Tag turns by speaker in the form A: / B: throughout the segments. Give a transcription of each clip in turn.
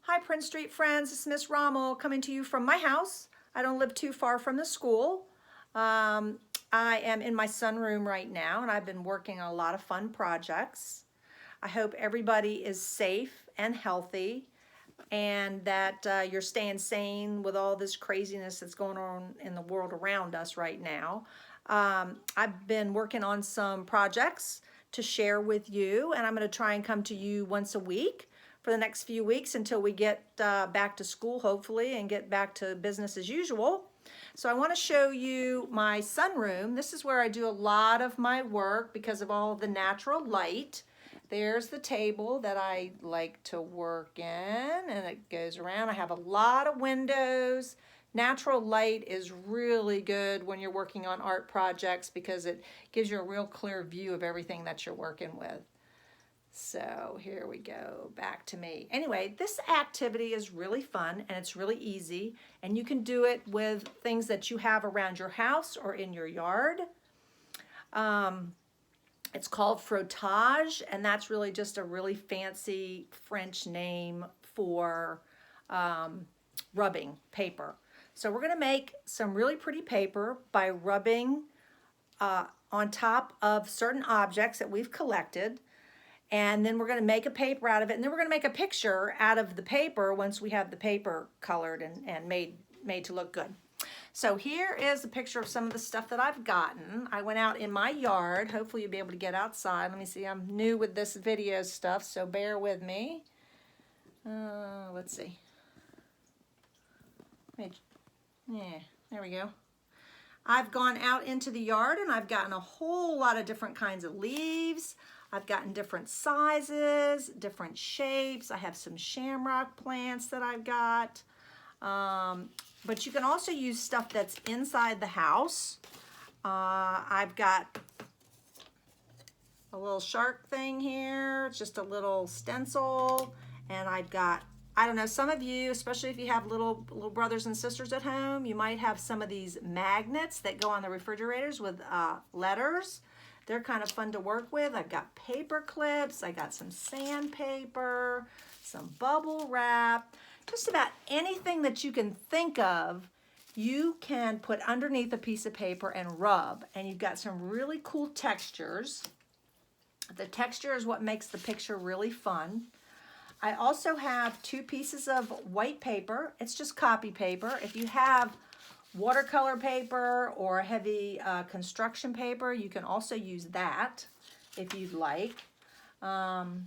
A: Hi Prince Street friends, it's Miss Rommel coming to you from my house. I don't live too far from the school. I am in my sunroom right now and I've been working on a lot of fun projects. I hope everybody is safe and healthy and that you're staying sane with all this craziness that's going on in the world around us right now. I've been working on some projects to share with you, and I'm going to try and come to you once a week for the next few weeks until we get back to school, hopefully, and get back to business as usual. So I want to show you my sunroom. This is where I do a lot of my work because of all of the natural light. There's the table that I like to work in, and it goes around. I have a lot of windows. Natural light is really good when you're working on art projects because it gives you a real clear view of everything that you're working with. So here we go, back to me. Anyway, this activity is really fun and it's really easy, and you can do it with things that you have around your house or in your yard. It's called frottage, and that's really just a really fancy French name for rubbing paper. So we're gonna make some really pretty paper by rubbing on top of certain objects that we've collected. And then we're going to make a paper out of it, and then we're going to make a picture out of the paper once we have the paper colored and made to look good. So here is a picture of some of the stuff that I've gotten. I went out in my yard. Hopefully you'll be able to get outside. Let me see, I'm new with this video stuff, so bear with me. Let's see. Yeah, there we go. I've gone out into the yard and I've gotten a whole lot of different kinds of leaves. I've gotten different sizes, different shapes. I have some shamrock plants that I've got. But you can also use stuff that's inside the house. I've got a little shark thing here. It's just a little stencil. And I've got, I don't know, some of you, especially if you have little brothers and sisters at home, you might have some of these magnets that go on the refrigerators with letters. They're kind of fun to work with. I've got paper clips, I got some sandpaper, some bubble wrap, just about anything that you can think of, you can put underneath a piece of paper and rub. And you've got some really cool textures. The texture is what makes the picture really fun. I also have 2 pieces of white paper. It's just copy paper. If you have watercolor paper or heavy construction paper, you can also use that if you'd like. Let's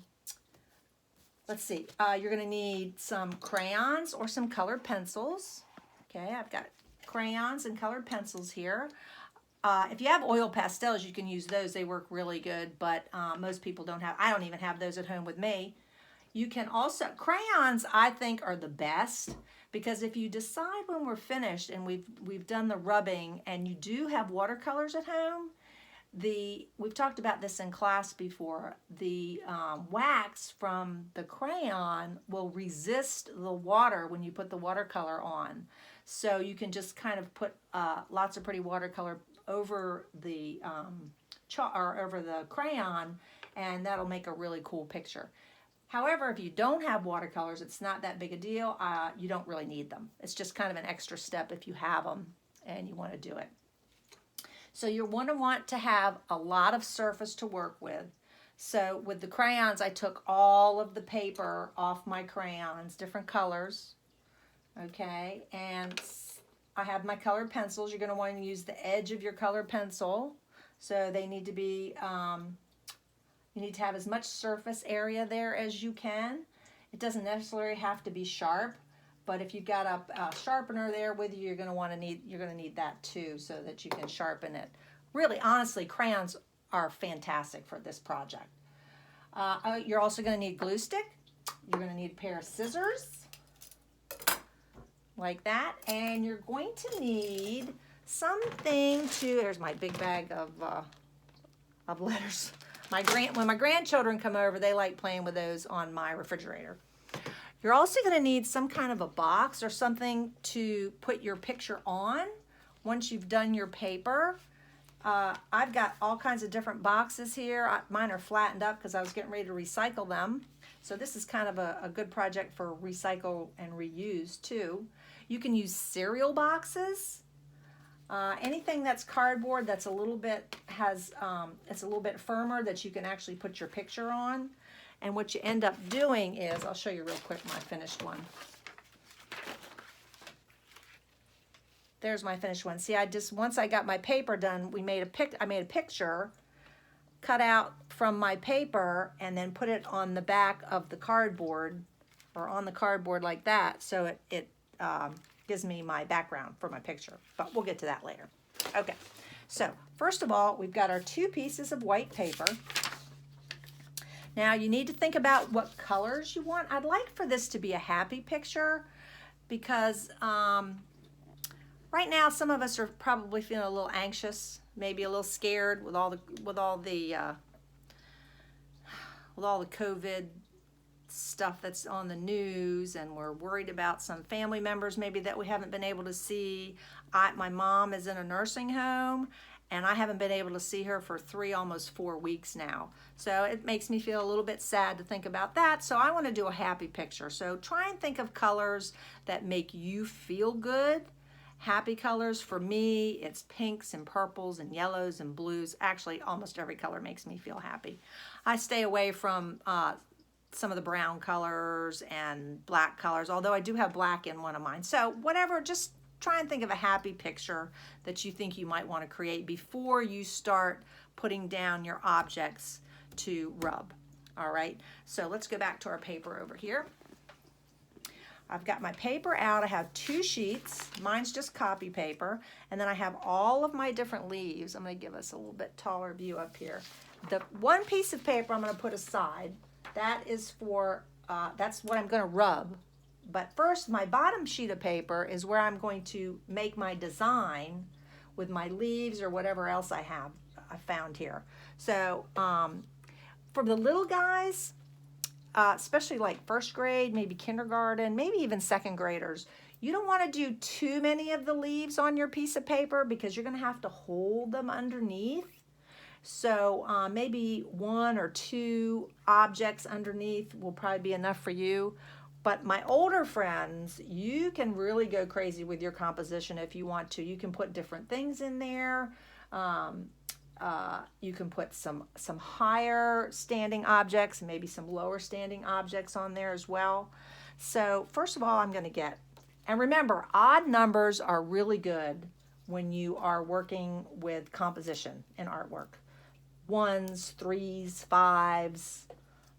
A: see, you're gonna need some crayons or some colored pencils. Okay, I've got crayons and colored pencils here. If you have oil pastels, you can use those. They work really good, but most people don't have, I don't even have those at home with me. You can also, crayons I think are the best, because if you decide when we're finished and we've done the rubbing and you do have watercolors at home, we've talked about this in class before, the wax from the crayon will resist the water when you put the watercolor on. So you can just kind of put lots of pretty watercolor over the over the crayon, and that'll make a really cool picture. However, if you don't have watercolors, it's not that big a deal. You don't really need them. It's just kind of an extra step if you have them and you want to do it. So you're going to want to have a lot of surface to work with. So with the crayons, I took all of the paper off my crayons, different colors. Okay, and I have my colored pencils. You're going to want to use the edge of your colored pencil. So they need to be... you need to have as much surface area there as you can. It doesn't necessarily have to be sharp, but if you've got a sharpener there with you, you're going to need that too, so that you can sharpen it. Really, honestly, crayons are fantastic for this project. You're also going to need glue stick. You're going to need a pair of scissors, like that, and you're going to need something to. There's my big bag of letters. When my grandchildren come over, they like playing with those on my refrigerator. You're also going to need some kind of a box or something to put your picture on once you've done your paper. I've got all kinds of different boxes here. Mine are flattened up because I was getting ready to recycle them. So this is kind of a good project for recycle and reuse too. You can use cereal boxes. Anything that's cardboard that's a little bit it's a little bit firmer that you can actually put your picture on. And what you end up doing is, I'll show you real quick my finished one. There's my finished one. See, once I got my paper done, I made a picture cut out from my paper and then put it on the back of the cardboard, or on the cardboard like that, so it gives me my background for my picture. But we'll get to that later. Okay, so first of all, we've got our 2 pieces of white paper. Now you need to think about what colors you want. I'd like for this to be a happy picture because right now, some of us are probably feeling a little anxious, maybe a little scared with all the COVID stuff that's on the news, and we're worried about some family members maybe that we haven't been able to see. My mom is in a nursing home, and I haven't been able to see her for almost 4 weeks now. So it makes me feel a little bit sad to think about that. So I want to do a happy picture. So try and think of colors that make you feel good. Happy colors for me, it's pinks and purples and yellows and blues. Actually, almost every color makes me feel happy. I stay away from some of the brown colors and black colors, although I do have black in one of mine. So whatever, just try and think of a happy picture that you think you might want to create before you start putting down your objects to rub. All right, so let's go back to our paper over here. I've got my paper out. I have 2 sheets. Mine's just copy paper. And then I have all of my different leaves. I'm going to give us a little bit taller view up here. The one piece of paper I'm going to put aside. That is for, that's what I'm going to rub. But first, my bottom sheet of paper is where I'm going to make my design with my leaves or whatever else I found here. So for the little guys, especially like first grade, maybe kindergarten, maybe even second graders, you don't want to do too many of the leaves on your piece of paper because you're going to have to hold them underneath. So maybe 1 or 2 objects underneath will probably be enough for you. But my older friends, you can really go crazy with your composition if you want to. You can put different things in there. You can put some higher standing objects, maybe some lower standing objects on there as well. So first of all, I'm going to get, and remember, odd numbers are really good when you are working with composition in artwork. 1s, 3s, 5s,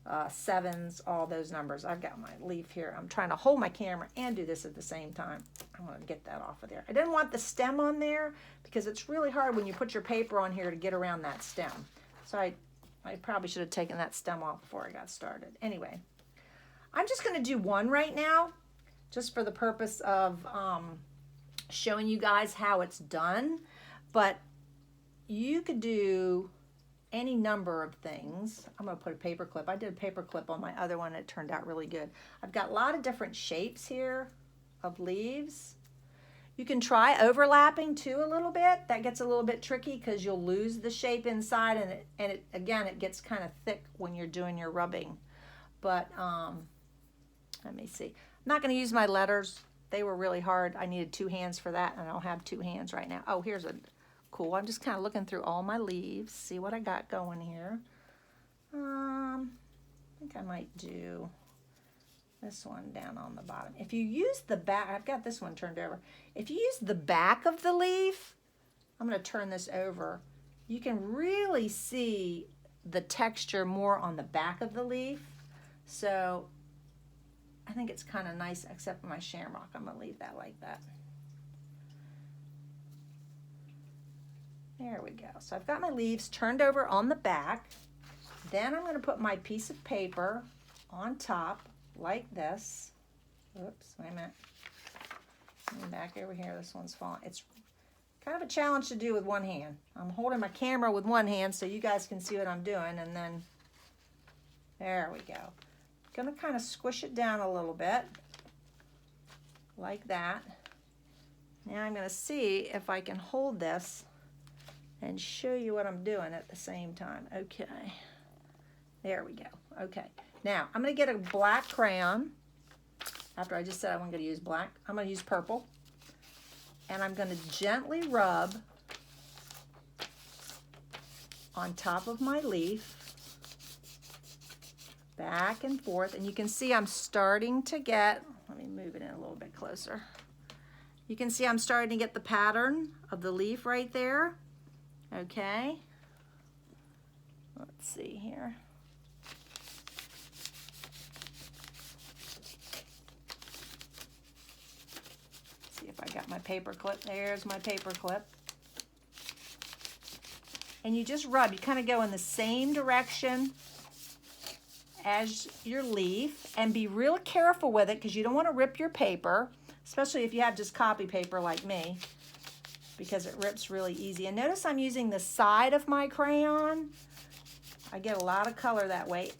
A: 7s, all those numbers. I've got my leaf here. I'm trying to hold my camera and do this at the same time. I want to get that off of there. I didn't want the stem on there because it's really hard when you put your paper on here to get around that stem. So I probably should have taken that stem off before I got started. Anyway, I'm just going to do 1 right now, just for the purpose of showing you guys how it's done. But you could do any number of things. I'm going to put a paper clip. I did a paper clip on my other one. It turned out really good. I've got a lot of different shapes here of leaves. You can try overlapping too a little bit. That gets a little bit tricky because you'll lose the shape inside, and it gets kind of thick when you're doing your rubbing. But let me see. I'm not going to use my letters. They were really hard. I needed 2 hands for that, and I don't have 2 hands right now. Oh, here's a cool. I'm just kind of looking through all my leaves, see what I got going here. I think I might do this one down on the bottom. If you use the back, I've got this one turned over. If you use the back of the leaf, I'm going to turn this over. You can really see the texture more on the back of the leaf. So I think it's kind of nice, except for my shamrock. I'm going to leave that like that. There we go. So I've got my leaves turned over on the back. Then I'm going to put my piece of paper on top like this. Oops, wait a minute. Back over here, this one's falling. It's kind of a challenge to do with one hand. I'm holding my camera with one hand so you guys can see what I'm doing, and then there we go. I'm going to kind of squish it down a little bit like that. Now I'm going to see if I can hold this and show you what I'm doing at the same time. Okay, there we go. Okay, Now, I'm going to get a black crayon. After I just said I wasn't going to use black, I'm going to use purple. And I'm going to gently rub on top of my leaf, back and forth. And you can see I'm starting to get, let me move it in a little bit closer. You can see I'm starting to get the pattern of the leaf right there. Okay. Let's see here. See if I got my paper clip. There's my paper clip. And you just rub. You kind of go in the same direction as your leaf, and be real careful with it because you don't want to rip your paper, especially if you have just copy paper like me, because it rips really easy. And notice I'm using the side of my crayon. I get a lot of color that way.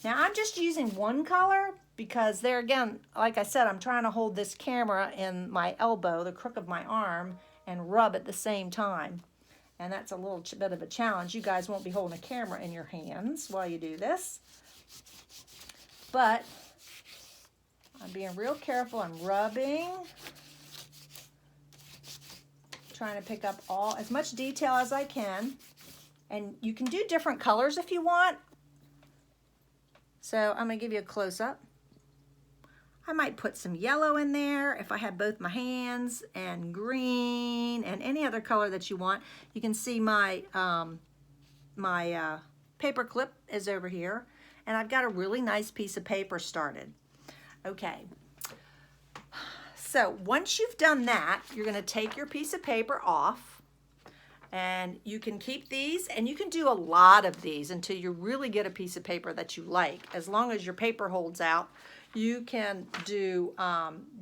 A: Now I'm just using one color because there again, like I said, I'm trying to hold this camera in my elbow, the crook of my arm, and rub at the same time. And that's a little bit of a challenge. You guys won't be holding a camera in your hands while you do this. But I'm being real careful. I'm rubbing, trying to pick up as much detail as I can. And you can do different colors if you want. So I'm going to give you a close-up. I might put some yellow in there if I have both my hands, and green, and any other color that you want. You can see my paper clip is over here, and I've got a really nice piece of paper started. Okay, so once you've done that, you're going to take your piece of paper off, and you can keep these, and you can do a lot of these until you really get a piece of paper that you like. As long as your paper holds out, you can do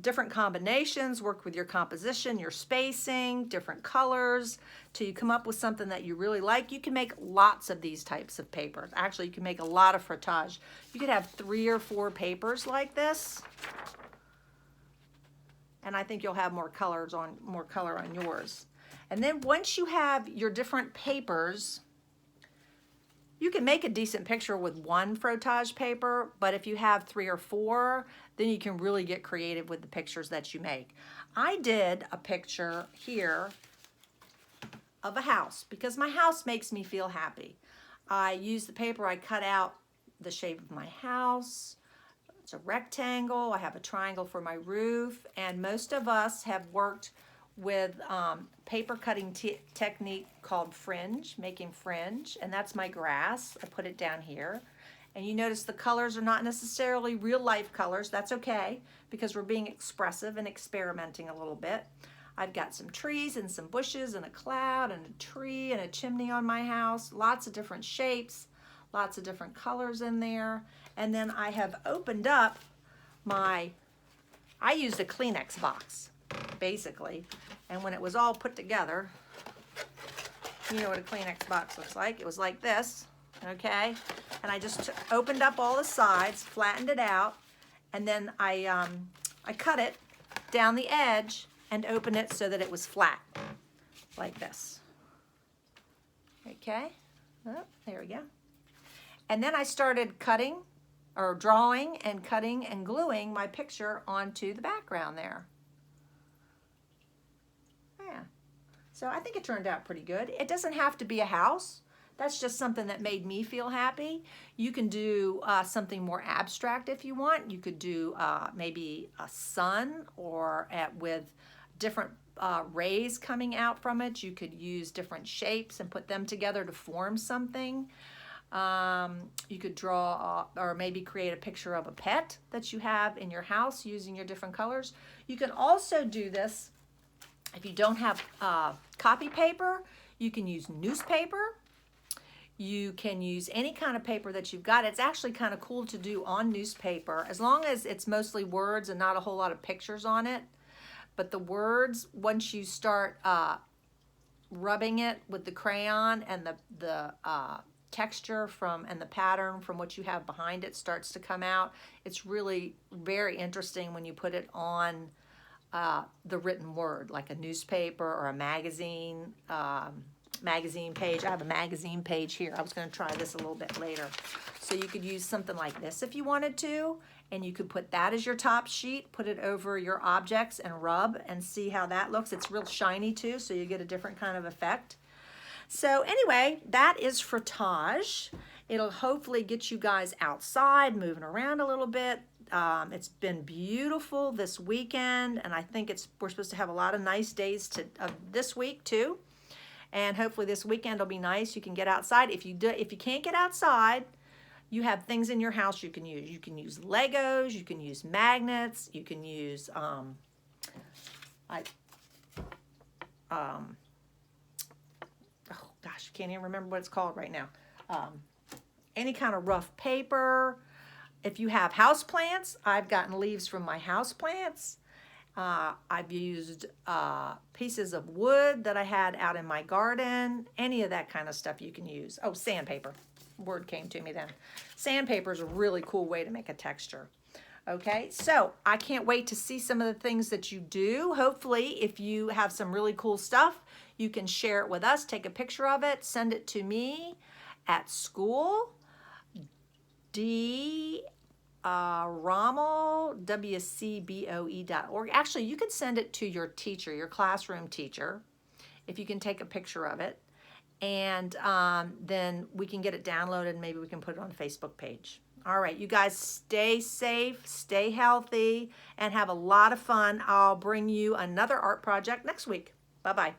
A: different combinations, work with your composition, your spacing, different colors, till you come up with something that you really like. You can make lots of these types of papers. Actually, you can make a lot of frottage. You could have 3 or 4 papers like this, and I think you'll have more color on yours. And then once you have your different papers, you can make a decent picture with one frottage paper, but if you have 3 or 4, then you can really get creative with the pictures that you make. I did a picture here of a house because my house makes me feel happy. I used the paper, I cut out the shape of my house. It's a rectangle. I have a triangle for my roof, and most of us have worked with paper cutting technique called fringe, making fringe, and that's my grass. I put it down here, and you notice the colors are not necessarily real life colors. That's okay, because we're being expressive and experimenting a little bit. I've got some trees and some bushes and a cloud and a tree and a chimney on my house, lots of different shapes, lots of different colors in there. And then I have opened up I used a Kleenex box, basically, and when it was all put together, you know what a Kleenex box looks like. It was like this, okay? And I just opened up all the sides, flattened it out, and then I cut it down the edge and opened it so that it was flat, like this. Okay, oh, there we go. And then I started cutting, or drawing and cutting and gluing my picture onto the background there. Yeah, so I think it turned out pretty good. It doesn't have to be a house. That's just something that made me feel happy. You can do something more abstract if you want. You could do maybe a sun, or with different rays coming out from it. You could use different shapes and put them together to form something. You could draw or maybe create a picture of a pet that you have in your house using your different colors. You can also do this if you don't have copy paper. You can use newspaper. You can use any kind of paper that you've got. It's actually kind of cool to do on newspaper, as long as it's mostly words and not a whole lot of pictures on it. But the words, once you start rubbing it with the crayon, and the texture and the pattern from what you have behind it starts to come out, it's really very interesting when you put it on the written word, like a newspaper or a magazine. magazine page. I have a magazine page here. I was going to try this a little bit later. So you could use something like this if you wanted to, and you could put that as your top sheet, put it over your objects and rub and see how that looks. It's real shiny too, so you get a different kind of effect. So anyway, that is Frottage. It'll hopefully get you guys outside, moving around a little bit. It's been beautiful this weekend, and I think we're supposed to have a lot of nice days this week too. And hopefully this weekend will be nice. You can get outside. If you can't get outside, you have things in your house you can use. You can use Legos, you can use magnets, you can use oh gosh, I can't even remember what it's called right now. Any kind of rough paper. If you have house plants, I've gotten leaves from my house plants. I've used pieces of wood that I had out in my garden. Any of that kind of stuff you can use. Oh, sandpaper. Word came to me then. Sandpaper is a really cool way to make a texture. Okay, so I can't wait to see some of the things that you do. Hopefully, if you have some really cool stuff, you can share it with us. Take a picture of it. Send it to me at school. Rommel, WCBOE.org. Actually, you could send it to your teacher, your classroom teacher, if you can take a picture of it. And then we can get it downloaded and maybe we can put it on the Facebook page. All right, you guys stay safe, stay healthy, and have a lot of fun. I'll bring you another art project next week. Bye-bye.